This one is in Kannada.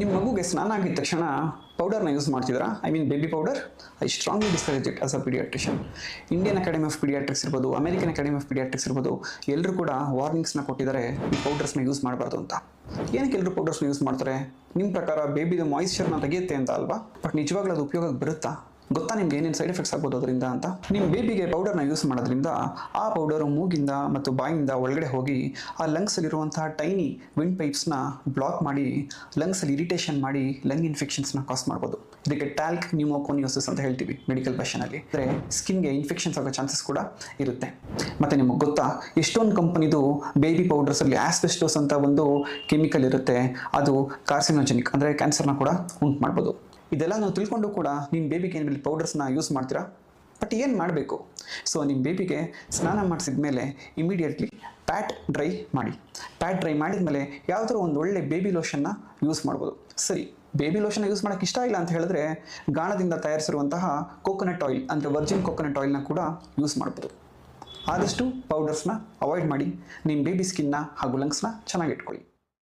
ನಿಮ್ಮ ಮಗುಗೆ ಸ್ನಾನ ಆಗಿದ ತಕ್ಷಣ ಪೌಡರ್ನ ಯೂಸ್ ಮಾಡ್ತಿದ್ದೀರಾ? I mean baby powder. I strongly discourage it as a paediatrician. Indian academy of paediatrics ಇರ್ಬೋದು, ಅಮೆರಿಕನ್ ಅಕಾಡೆಮಿ ಆಫ್ ಪೀಡಿಯಾಟ್ರಿಕ್ಸ್ ಇರ್ಬೋದು, ಎಲ್ಲರೂ ಕೂಡ ವಾರ್ನಿಂಗ್ಸ್ನ ಕೊಟ್ಟಿದ್ದಾರೆ ಈ ಪೌಡರ್ಸ್ನ ಯೂಸ್ ಮಾಡಬಾರ್ದು ಅಂತ. ಏನಕ್ಕೆ ಎಲ್ಲರೂ ಪೌಡರ್ಸ್ನ ಯೂಸ್ ಮಾಡ್ತಾರೆ? ನಿಮ್ಮ ಪ್ರಕಾರ ಬೇಬಿದ ಮಾಯಿಶ್ಚರ್ನ ತೆಗೆಯುತ್ತೆ ಅಂತ ಅಲ್ವಾ? ಬಟ್ ನಿಜವಾಗ್ಲೂ ಅದು ಉಪಯೋಗಕ್ಕೆ ಬರುತ್ತಾ? ಗೊತ್ತಾ ನಿಮ್ಗೆ ಏನೇನು ಸೈಡ್ ಎಫೆಕ್ಟ್ಸ್ ಆಗ್ಬೋದು ಅದರಿಂದ ಅಂತ? ನಿಮ್ಮ ಬೇಬಿಗೆ ಪೌಡರ್ನ ಯೂಸ್ ಮಾಡೋದ್ರಿಂದ ಆ ಪೌಡರು ಮೂಗಿಂದ ಮತ್ತು ಬಾಯಿಂದ ಒಳಗಡೆ ಹೋಗಿ ಆ ಲಂಗ್ಸಲ್ಲಿರುವಂತಹ ಟೈನಿ ವಿಂಡ್ ಪೈಪ್ಸ್ನ ಬ್ಲಾಕ್ ಮಾಡಿ ಲಂಗ್ಸಲ್ಲಿ ಇರಿಟೇಷನ್ ಮಾಡಿ ಲಂಗ್ ಇನ್ಫೆಕ್ಷನ್ಸ್ನ ಕಾಸ್ ಮಾಡ್ಬೋದು. ಇದಕ್ಕೆ ಟ್ಯಾಲ್ಕ್ ನ್ಯೂಮೋಕೋನಿಯೋಸಿಸ್ ಅಂತ ಹೇಳ್ತೀವಿ ಮೆಡಿಕಲ್ ಭಾಷೆನಲ್ಲಿ. ಅಂದರೆ ಸ್ಕಿನ್ಗೆ ಇನ್ಫೆಕ್ಷನ್ಸ್ ಆಗೋ ಚಾನ್ಸಸ್ ಕೂಡ ಇರುತ್ತೆ. ಮತ್ತು ನಿಮಗೆ ಗೊತ್ತಾ, ಎಷ್ಟೊಂದು ಕಂಪನಿದು ಬೇಬಿ ಪೌಡರ್ಸಲ್ಲಿ ಆಸ್ಬೆಸ್ಟೋಸ್ ಅಂತ ಒಂದು ಕೆಮಿಕಲ್ ಇರುತ್ತೆ. ಅದು ಕಾರ್ಸಿನೋಜೆನಿಕ್ ಅಂದರೆ ಕ್ಯಾನ್ಸರ್ನ ಕೂಡ ಉಂಟು ಮಾಡ್ಬೋದು. ಇದೆಲ್ಲ ನಾವು ತಿಳ್ಕೊಂಡು ಕೂಡ ನಿಮ್ಮ ಬೇಬಿಗೆ ಏನ್ಮೇಲೆ ಪೌಡರ್ಸ್ನ ಯೂಸ್ ಮಾಡ್ತೀರಾ? ಬಟ್ ಏನು ಮಾಡಬೇಕು? ಸೊ ನಿಮ್ಮ ಬೇಬಿಗೆ ಸ್ನಾನ ಮಾಡಿಸಿದ ಮೇಲೆ ಇಮಿಡಿಯೇಟ್ಲಿ ಪ್ಯಾಟ್ ಡ್ರೈ ಮಾಡಿ. ಪ್ಯಾಟ್ ಡ್ರೈ ಮಾಡಿದ್ಮೇಲೆ ಯಾವುದಾದ್ರು ಒಂದು ಒಳ್ಳೆ ಬೇಬಿ ಲೋಷನ್ನ ಯೂಸ್ ಮಾಡ್ಬೋದು. ಸರಿ, ಬೇಬಿ ಲೋಷನ್ನ ಯೂಸ್ ಮಾಡೋಕ್ಕೆ ಇಷ್ಟ ಇಲ್ಲ ಅಂತ ಹೇಳಿದ್ರೆ ಗಾಣದಿಂದ ತಯಾರಿಸಿರುವಂತಹ ಕೋಕೋನಟ್ ಆಯಿಲ್ ಅಂದರೆ ವರ್ಜಿನ್ ಕೋಕೋನಟ್ ಆಯಿಲ್ನ ಕೂಡ ಯೂಸ್ ಮಾಡ್ಬೋದು. ಆದಷ್ಟು ಪೌಡರ್ಸ್ನ ಅವಾಯ್ಡ್ ಮಾಡಿ ನಿಮ್ಮ ಬೇಬಿ ಸ್ಕಿನ್ನ ಹಾಗೂ ಲಂಗ್ಸ್ನ ಚೆನ್ನಾಗಿ ಇಟ್ಕೊಳ್ಳಿ.